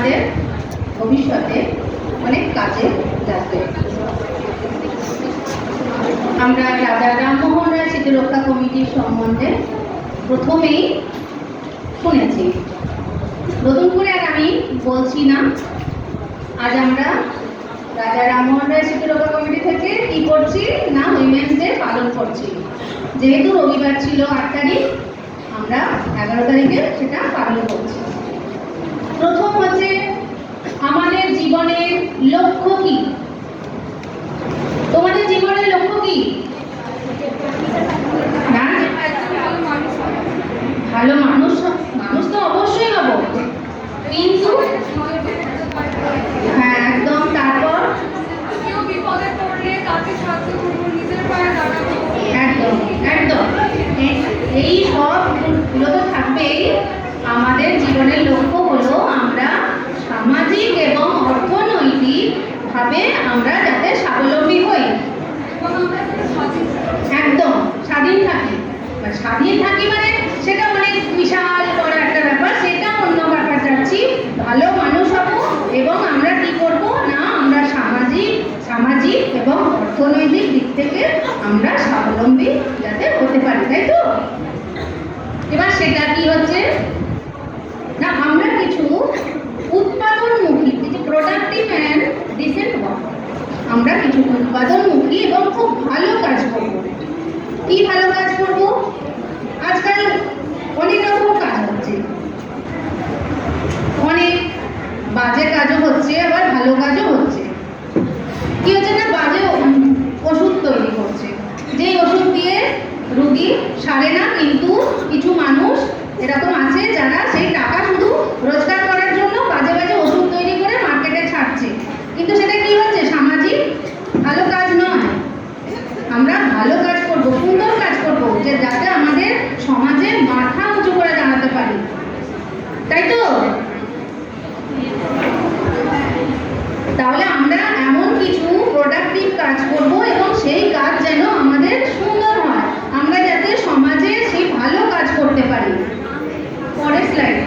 আমাদের ভবিষ্যতে অনেক কাজে লাগবে। আমরা রাজা রামমোহন রায় স্মৃতিরক্ষা কমিটির সম্বন্ধে প্রথমেই শুনেছি, নতুন করে আর আমি বলছি না। আজ আমরা রাজা রামমোহন রায় স্মৃতিরক্ষা কমিটি থেকে কি করছি না, উইমেন্স ডে পালন করছি। যেহেতু রবিবার ছিল 8 তারিখ, আমরা 11 তারিখে সেটা পালন করছি। প্রথম হচ্ছে আমাদের জীবনের লক্ষ্য কি? তোমাদের জীবনের লক্ষ্য কি? না, ভালো মানুষ। মানুষ তো অবশ্যই হব, কিন্তু হ্যাঁ একদম। তারপর একদম একদম এই সবগুলো তো থাকবেই। আমাদের জীবনের লক্ষ্য হলো আমরা সামাজিক এবং অর্থনৈতিকভাবে আমরা যাতে স্বাবলম্বী হই, একদম স্বাধীন থাকি। স্বাধীন থাকি মানে সেটা অনেক বিশাল বড় একটা ব্যাপার, সেটা অন্য ব্যাপার যাচ্ছি। ভালো মানুষ হব এবং আমরা কি করব না, আমরা সামাজিক এবং অর্থনৈতিক দিক থেকে আমরা স্বাবলম্বী যাতে হতে পারি, তাই তো? এবার সেটা কি হচ্ছে না, আমরা কিছু উৎপাদনমুখী, প্রোডাক্টিভ অ্যান্ড ডিসেন্ট ওয়ার্ক, আমরা কিছু উৎপাদনমুখী এবং খুব ভালো কাজ করব। কি ভালো কাজ করব? আজকাল অনেক রকম কাজ হচ্ছে, অনেক বাজে কাজও হচ্ছে, আবার ভালো কাজও হচ্ছে। কি হচ্ছে না, বাজে ওষুধ তৈরি করছে, যে ওষুধ দিয়ে রোগী সারে না, কিন্তু কিছু মানুষ এরকম আছে যারা সেই টাকা শুধু রোজগার করার জন্য বাজে বাজে ওষুধ তৈরি করে মার্কেটে ছাড়ছে। কিন্তু সেটা কি হচ্ছে, সামাজিক ভালো কাজ নয়। আমরা ভালো কাজ করব, সুন্দর কাজ করব, যে যাতে আমাদের সমাজে মাথা উঁচু করে দাঁড়াতে পারি, তাই তো? তাহলে আমরা এমন কিছু প্রোডাক্টিভ কাজ করব এবং সেই কাজ যেন আমাদের সুন্দর হয়, আমরা যাতে সমাজে সেই ভালো কাজ করতে পারি। পরের স্লাইড।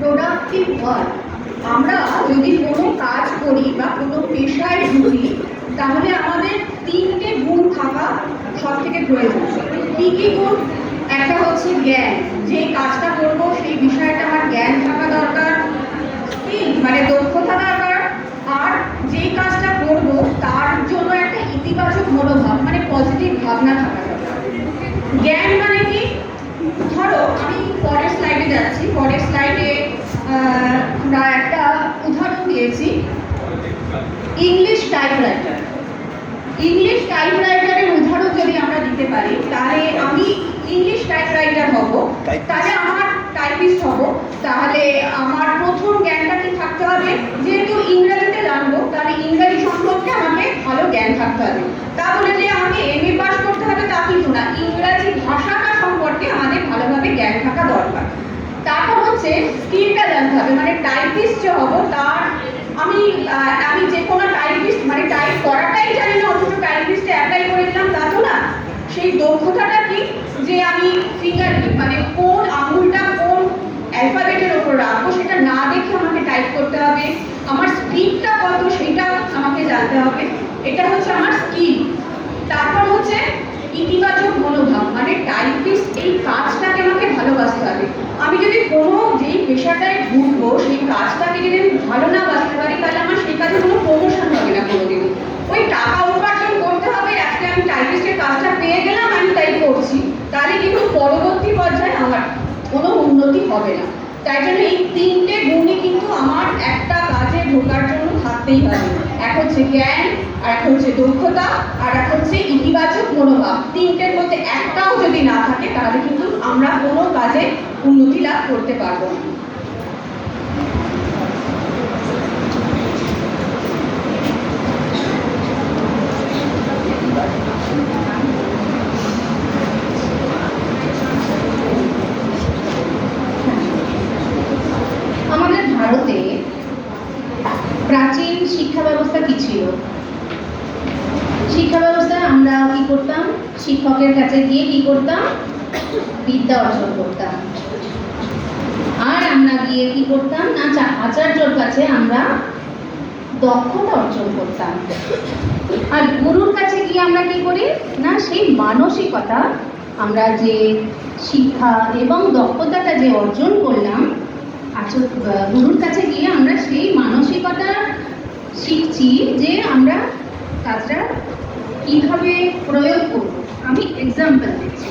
প্রোডাক্টিভ ওয়ার্ক, আমরা যদি কোনো কাজ করি বা কোনো পেশায় ঢুকি, তাহলে আমাদের 3টে গুণ থাকা সব থেকে প্রয়োজন। কি কি গুণ? একটা হচ্ছে জ্ঞান, যে কাজটা করবো সেই বিষয়টা আমার জ্ঞান থাকা দরকার, মানে দক্ষতা দরকার। আর যেই কাজটা করবো তার জন্য একটা ইতিবাচক মনোভাব, মানে পজিটিভ ভাবনা থাকা দরকার। জ্ঞান মানে কি? ধরো আমি পরের স্লাইডে যাচ্ছি, পরের স্লাইডে আমরা একটা উদাহরণ দিয়েছি, ইংলিশ টাইপরাইটার। ইংলিশ টাইপরাইটারের উদাহরণ যদি আমরা দিতে পারি, তাহলে আমি ইংলিশ টাইপরাইটার হব, তাহলে আমার টাইপিস্ট হব, তাহলে আমার প্রথম জ্ঞানটা কি থাকতে হবে? যেহেতু ইংরেজিতে জানবো, তাহলে ইংরেজি সম্পর্কে আমাকে ভালো জ্ঞান থাকতে হবে। তা বলে যে আমাকে MA পাস করতে হবে তা কিন্তু না, ইংরেজি ভাষাটা সম্পর্কে আমাদের ভালোভাবে জ্ঞান থাকা দরকার। তারপর হচ্ছে স্কিলটা জানতে হবে, মানে টাইপিস্ট যে হব তার আমি যে কোনো টাইপিস্ট মানে টাইপ করাটাই জানি না, অথচ টাইপিস্টে অ্যাপ্লাই করে দিলাম তা তো না। সেই দক্ষতাটা কি, যে আমি ফিঙ্গার মানে কোন আঙুলটা কোন অ্যালফাবেটের ওপর রাখবো সেটা না দেখে আমাকে টাইপ করতে হবে। আমার স্পিডটা কত সেটা আমাকে জানতে হবে, এটা হচ্ছে আমার স্কিল। তারপর হচ্ছে ইতিবাচক মনোভাব, মানে টাইপিস্ট এই কাজটাকে আমাকে ভালোবাসতে হবে। আমি যদি কোনো যেই পেশাটায় ঢুকবো সেই কাজটাকে যদি আমি ভালো না বাসতে পারি, তাহলে আমার সেই কাজে কোনো প্রমোশন হবে না কোনোদিন। ওই টাকা উপার্জন করতে হবে, আজকে আমি টাইপিস্টের কাজটা পেয়ে গেলাম, আমি তাই করছি, তাহলে কিন্তু পরবর্তী পর্যায়ে আমার কোনো উন্নতি হবে না। তাই জন্য এই 3টে গুণই কিন্তু আমার একটা কাজে ঢোকার জন্য থাকতেই হবে। এক হচ্ছে জ্ঞান, আর এক হচ্ছে দক্ষতা, আর এক হচ্ছে ইতিবাচক মনোভাব। 3টের মধ্যে একটাও যদি না থাকে, তাহলে কিন্তু আমরা কোনো কাজে উন্নতি লাভ করতে পারবো না। আমাদের ভারতে প্রাচীন শিক্ষা ব্যবস্থা কি ছিল? শিক্ষা ব্যবস্থায় আমরা কি করতাম? শিক্ষকের কাছে গিয়ে কি করতাম? বিদ্যা অর্জন করতাম। আর আমরা গিয়ে কি করতাম না, আচার্যর কাছে আমরা দক্ষতা অর্জন করতাম। আর গুরুর কাছে গিয়ে আমরা কি করি না, সেই মানসিকতা, আমরা যে শিক্ষা এবং দক্ষতাটা যে অর্জন করলাম গুরুর কাছে গিয়ে আমরা সেই মানসিকতা শিখছি যে আমরা কাজটা কিভাবে প্রয়োগ করব। আমি এক্সাম্পল দিচ্ছি।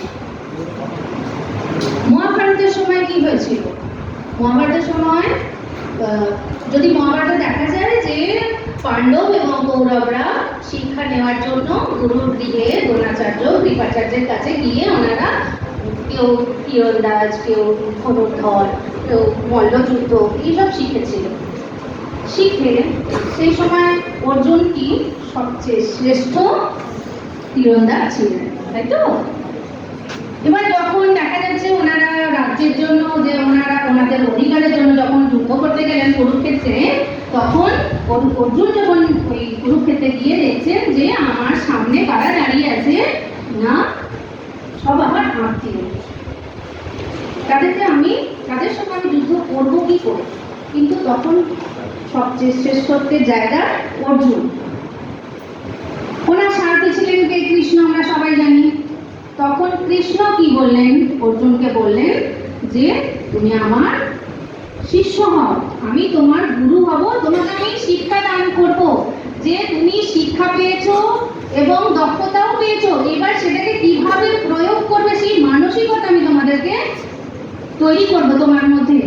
মহাভারতের সময় কি হয়েছিল? মহাভারতের সময় যদি মহাভারতে দেখা যায় যে পাণ্ডব এবং কৌরবরা শিক্ষা নেওয়ার জন্য গুরুর গৃহে দ্রোণাচার্য কৃপাচার্যের কাছে গিয়ে ওনারা কেউ তীরন্দাজ, কেউ ধনুর্ধর, কেউ মল্লযুদ্ধ এইসব শিখেছিল। শিখে সেই সময় অর্জুন কি সবচেয়ে শ্রেষ্ঠ তীরন্দাজ ছিলেন, তাই তো? এবার যখন দেখা যাচ্ছে ওনারা রাজ্যের জন্য, যে ওনারা ওনাদের অধিকারের জন্য যখন যুদ্ধ করতে গেলেন কুরুক্ষেত্রে, তখন অর্জুন যখন ওই কুরুক্ষেত্রে গিয়ে দেখছেন যে আমার সামনে কারা দাঁড়িয়ে আছে না, সব আমার আত্মীয়, তাদের সঙ্গে আমি যুদ্ধ করবো কি করে? কিন্তু তখন সবচেয়ে শ্রেষ্ঠত্বের জায়গা অর্জুন। ওনার সারথি ছিলেন কে? কৃষ্ণ, আমরা সবাই জানি। তখন কৃষ্ণ কি বললেন? অর্জুনকে বললেন যে তুমি আমার শিষ্য হও, আমি তোমার গুরু হব, তোমাকে আমি শিক্ষা দান করব। যে তুমি শিক্ষা পেয়েছো এবং দক্ষতাও পেয়েছো, এবার সেটাকে কিভাবে প্রয়োগ করবে সেই মানসিকতা আমি তোমাদেরকে তৈরি করব তোমার মধ্যে।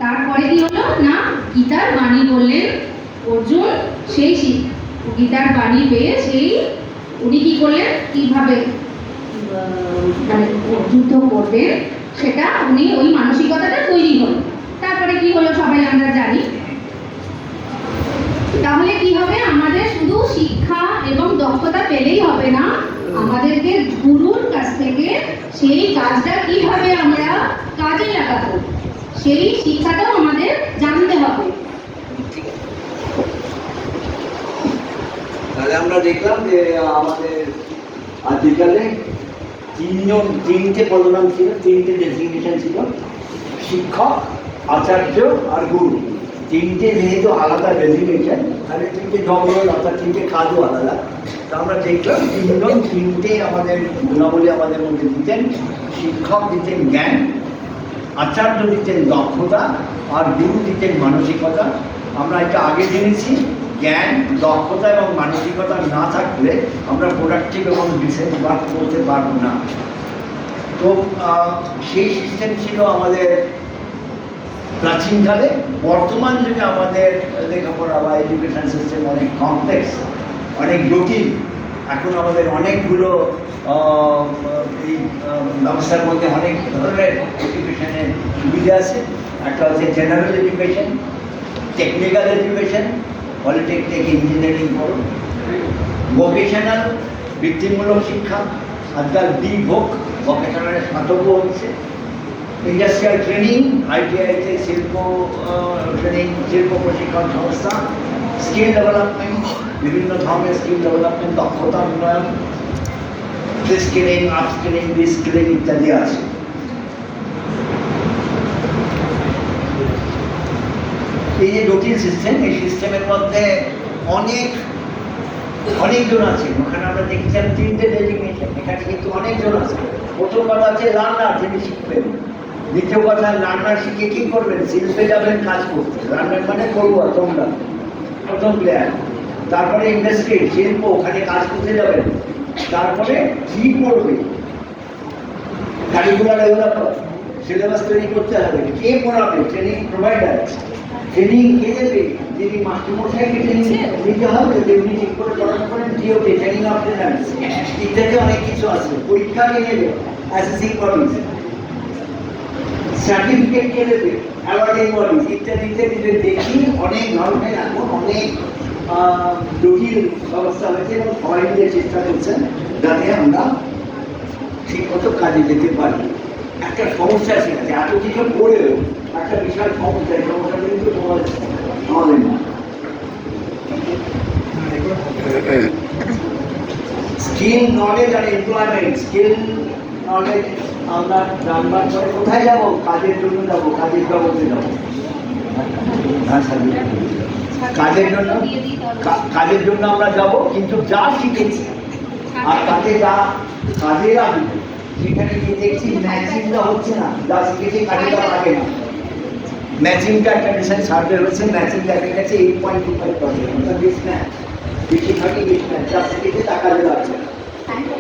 তারপরে কি হলো না, গীতার বাণী বললেন অর্জুন। সেই গীতার বাণী পেয়ে উনি কি করলেন, কিভাবে মানে যুদ্ধ করবেন সেটা উনি ওই মানসিকতাটা তৈরি হলো। তারপরে কি হলো সবাই আমরা জানি। তাহলে কি হবে, আমাদের শুধু শিক্ষা এবং দক্ষতা পেলেই হবে না, আমাদেরকে গুরুর কাছ থেকে সেই কাজটা কিভাবে আমরা কাজে লাগাবো সেই শিক্ষাটাও আমাদের জানতে হবে। তাহলে আমরা দেখলাম যে আমাদের আজকালে তিনটে পদনাম ছিল, তিনটে ডেজিগনেশন ছিল, শিক্ষক, আচার্য আর গুরু। তিনটে যেহেতু আলাদা ডেজিগনেশন, তাহলে তিনটে জঙ্গল অর্থাৎ তিনটে কাজও আলাদা। তো আমরা দেখলাম তিনটে আমাদের গুণাবলী আমাদের মধ্যে দিতেন। শিক্ষক দিতেন জ্ঞান, আচার্য দিতেন দক্ষতা, আর গুরু দিতেন মানসিকতা। আমরা এটা আগে জেনেছি, জ্ঞান, দক্ষতা এবং মানসিকতা না থাকলে আমরা প্রোডাক্টিভ এবং ডিসেন্ট ওয়ার্ক করতে পারবো না। তো সেই সিস্টেম ছিল আমাদের প্রাচীনকালে। বর্তমান যুগে আমাদের লেখাপড়া বা এডুকেশন সিস্টেম অনেক কমপ্লেক্স, অনেক জটিল। এখন আমাদের অনেকগুলো এই ব্যবস্থার মধ্যে অনেক ধরনের এডুকেশনের সুবিধা আছে। একটা হচ্ছে general education, technical education, polytechnic, engineering করো, ভোকেশনাল বৃত্তিমূলক শিক্ষা, আজকাল ভোকেশনালের স্নাতকও হচ্ছে, ইন্ডাস্ট্রিয়াল ট্রেনিং, আইটিআইতে শিল্প ট্রেনিং, শিল্প প্রশিক্ষণ সংস্থা, স্কিল ডেভেলপমেন্ট, বিভিন্ন ধরনের স্কিল ডেভেলপমেন্ট, দক্ষতা উন্নয়ন, স্কিলিং, আপস্কিলিং, রিস্কিলিং ইত্যাদি আছে। এই যে জটিল সিস্টেম, এই সিস্টেমের মধ্যে অনেকজন আছে। ওখানে আমরা দেখছিলাম তিনটে ডেজিগনেশন, এখানে কিন্তু অনেকজন আছে। প্রথম কথা আছে লার্নার, যিনি শিখবেন। দ্বিতীয় কথা, লার্নার শিখে কি করবেন? শিল্পে যাবেন কাজ করতে। লার্নার মানে করবো তোমরা, প্রথম প্লেয়ার। তারপরে ইন্ডাস্ট্রি, শিল্প, ওখানে কাজ করতে যাবেন। তারপরে কি করবে? কারিকুলার ডেভেলপার, সিলেবাস তৈরি করতে হবে। কে পড়াবে? Training provider. ট্রেনিং কে দেবে? যিনি মাস্টারমশাইকে ট্রেনিং দিতে হবে, যেমনি ঠিক করে পড়াশোনা করেন, টিওটি, ট্রেনিং অফ ট্রেনার্স ইত্যাদি অনেক কিছু আছে। পরীক্ষা কে নেবে? Assessing bodies. সার্টিফিকেট কে দেবে? অ্যাওয়ার্ডিং বডিজ ইত্যাদি ইত্যাদি। দেখি অনেক ধরনের এখন অনেক জটিল ব্যবস্থা হয়েছে এবং সবাই মিলে চেষ্টা করছেন যাতে আমরা ঠিক মতো কাজে যেতে পারি। একটা সমস্যা সেখানে, এত কিছু করেও একটা বিশাল সমস্যা, এই সমস্যাটা কিন্তু আমাদের না। স্কিল নলেজ আর এমপ্লয়মেন্ট। স্কিল নলেজ আমরা জানবার পরে কোথায় যাব? কাজের জন্য যাব, কাজের জগতে যাব। কাজের জন্য আমরা যাব, কিন্তু যা শিখেছি আর তাতে যা কাজে লাগবে সেখানে গিয়ে দেখছি ম্যাচিংটা হচ্ছে না। যা শিখেছি কাজে যা লাগে না। ম্যাচিংটা একটা রিসেন্ট সার্ভে হচ্ছে, ম্যাচিং দেখা গেছে 8.25%। বেশিরভাগই মিসম্যাচ, যা শিখেছে তা কাজে লাগছে না।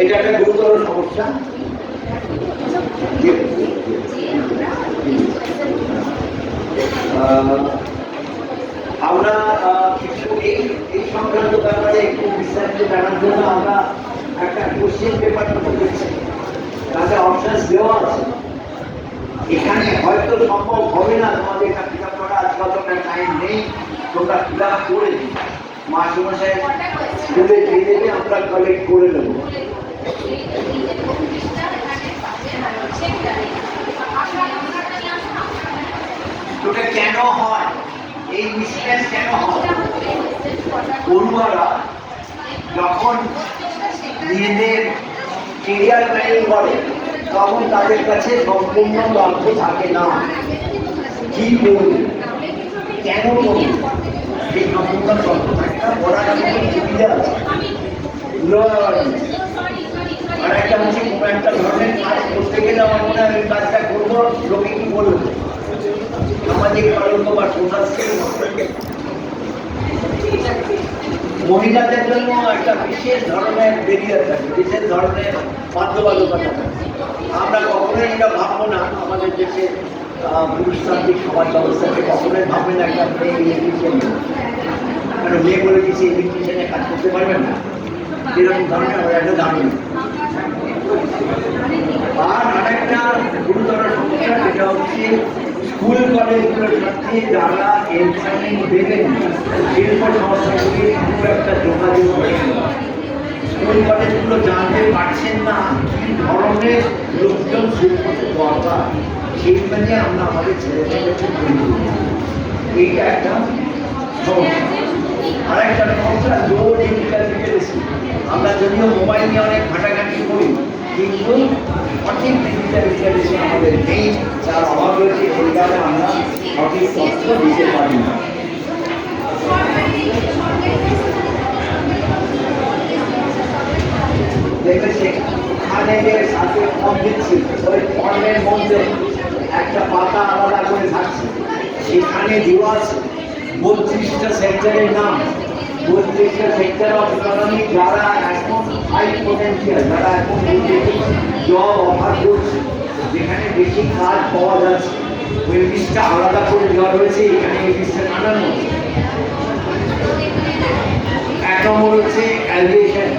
এটা একটা গুরুতর সমস্যা। আমরা কিছু এই সংক্রান্ত ব্যাপারে একটু বিস্তারিত জানার জন্য আমরা একটা কোশ্চেন পেপার করেছি, তাতে অপশনস দেওয়া আছে। এখানে হয়তো সম্ভব হবে না তোমাদের ফিল আপ করা, আজকাল তো টাইম নেই, তোমরা ফিল আপ করে দিই, মাস্টারমশাই স্কুলে দিয়ে দেবে, আমরা কালেক্ট করে দেবো। ওটা কেন হয়, এই মিসম্যাচ কেন হয়? পড়ুয়ারা যখন নিজেদের কেরিয়ার প্ল্যানিং করে তখন তাদের কাছে সম্পূর্ণ তথ্য থাকে না। কি করবে, কেন করবে, সেই সম্পূর্ণ তথ্য থাকে না। পড়ার একটা সুবিধা আছে, আর একটা হচ্ছে কোনো একটা ধরনের কাজ করতে গেলে আমার মনে হয় কাজটা করবো, লোকে কি বলবে, সামাজিক কলঙ্ক বা সোশ্যাল স্কিল। মহিলাদের জন্য একটা বিশেষ ধরনের বেরিয়ার থাকে, বিশেষ ধরনের বাধ্যবাধকতা থাকে। আমরা কখনোই এটা ভাববো না, আমাদের দেশে পুরুষতান্ত্রিক সমাজ ব্যবস্থাকে কখনোই ভাববে না একটা মেয়ে ইলেকট্রিশিয়ান, কারণ মেয়ে বলে কিছু ইলেকট্রিশিয়ানে কাজ করতে পারবেন না, এরকম ধরনের আমরা একটা দাঁড়িয়ে। আর আরেকটা গুরুতর সমস্যা, যেটা হচ্ছে স্কুল কলেজগুলোর সাথে যারা এনসাইন দেবেন শিল্প সংস্থাগুলির খুব একটা যোগাযোগ নেই। স্কুল কলেজগুলো জানতে পারছেন না কি ধরনের লোকজন শিল্পতে দরকার, শিল্প নিয়ে আমরা আমাদের ছেলেমেয়েদেরকে তৈরি করি। এইটা একটা সমস্যা। আরেকটা সমস্যা, লো ডিজিটাল লিটারেসি। আমরা যদিও মোবাইল নিয়ে অনেক ঘাটাঘাটি করি, কিন্তু সঠিক ডিজিটাল লিটারেসি আমাদের নেই, তার অভাব রয়েছে। এই কারণে আমরা সঠিক তথ্য দিতে পারি না। সেখানে যে সাথে ফর্ম দিচ্ছি, ওই ফর্মের মধ্যে একটা পাতা আলাদা করে থাকছে, সেখানে দেওয়া আছে 32টা সেক্টরের নাম। 32টা সেক্টর অফ ইকোনমি যারা এখন হাই পোটেন্সিয়াল, যারা এখন জব অফার করছে, যেখানে বেশি কাজ পাওয়া যাচ্ছে, ওই লিস্টটা আলাদা করে দেওয়া রয়েছে। এখানে এই লিস্টটা টানানো। 1 নম্বর হচ্ছে অ্যাভিয়েশন।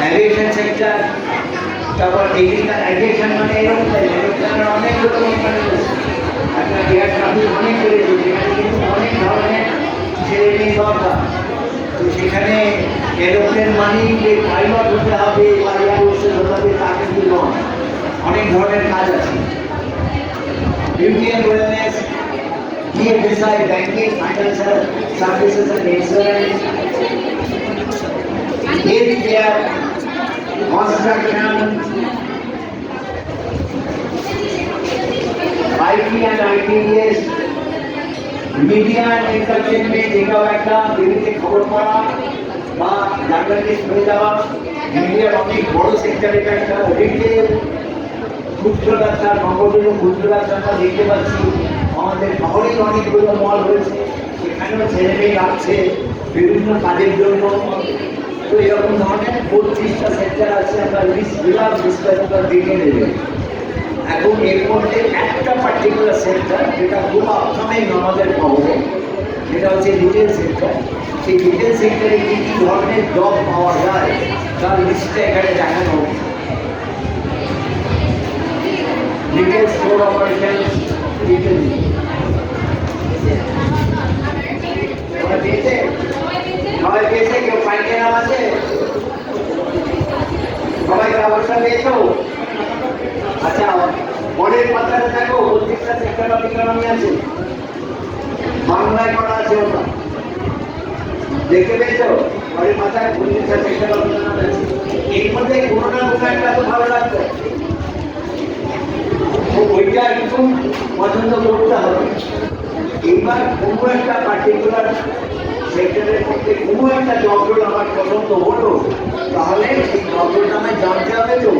অ্যাভিয়েশন সেক্টর, তারপর অ্যাভিয়েশন মানে এরকম অনেক রকম একটা এয়ার ট্রাফিক অনেক রয়েছে, যেখানে কিন্তু অনেক ধরনের ছেলে মেয়ে দরকার। তো সেখানে এরোপ্লেন মানেই যে পাইলট হতে হবে বা এয়ারফোর্সের হতে হবে তা কিন্তু নয়, অনেক ধরনের কাজ আছে। Beauty and wellness, BFSI, banking, financial services and insurance, health care, construction, IT and ITES, media and entertainment, এটাও একটা টিভিতে খবর পড়া বা জার্নালিস্ট হয়ে যাওয়া। মিডিয়ার অনেক বড় সেক্টর এটা একটা। রিটেল, খুচরো ব্যবসা, নগদীয় খুচরো ব্যবসা আমরা দেখতে পাচ্ছি আমাদের শহরেই অনেকগুলো মল রয়েছে, সেখানেও ছেলে মেয়ে আসছে বিভিন্ন কাজের জন্য। তো এরকম ধরনের 32টা সেক্টর আছে। আমরা লিস্ট দিলাম, বিস্তারিত দেখে নেবে। এখন এর মধ্যে একটা পার্টিকুলার সেক্টর যেটা খুব আপকামিং আমাদের খবরে, সেটা হচ্ছে রিটেল সেক্টর। সেই রিটেল সেক্টরে কী কী ধরনের জব পাওয়া যায় তার লিস্টটা এখানে দেখানো হচ্ছে। রিটেল স্টোর অপারেশন, রিটেল পেয়েছে, সবাই পেয়েছে, কেউ পাইকে নাম আছে, সবাই ব্যবস্থা পেয়েছো? আচ্ছা, পরের পাতাটা দেখো, 32টা সেক্টর অফ ইকোনমি আছে। বাংলায় করা আছে ওটা দেখতে পেয়েছো ঘরের মাথায় পরিবেশের চেষ্টা করতে এর মধ্যে কোনো না কোনো একটা তো ভালো লাগবে ওইটা একটু পছন্দ করতে হবে এইবার কোনো একটা পার্টিকুলার সেক্টরের মধ্যে কোনো একটা জবরোল আমার পছন্দ হলো তাহলে সেই জবরোলটা আমায় জানতে হবে তো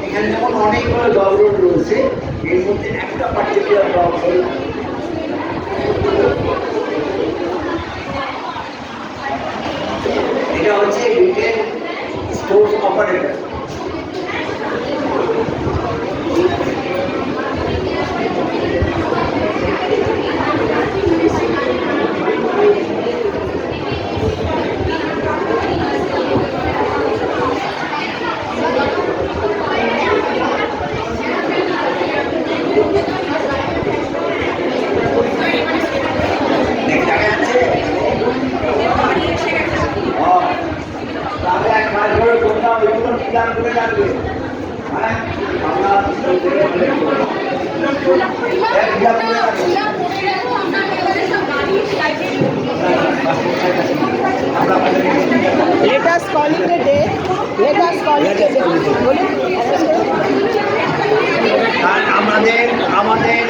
এখানে যেমন অনেকগুলো জবরোল রয়েছে এর মধ্যে একটা পার্টিকুলার জবরোল এটা হচ্ছে retail store operator Let us call it a day. Let us call it a day. বলুন আমাদের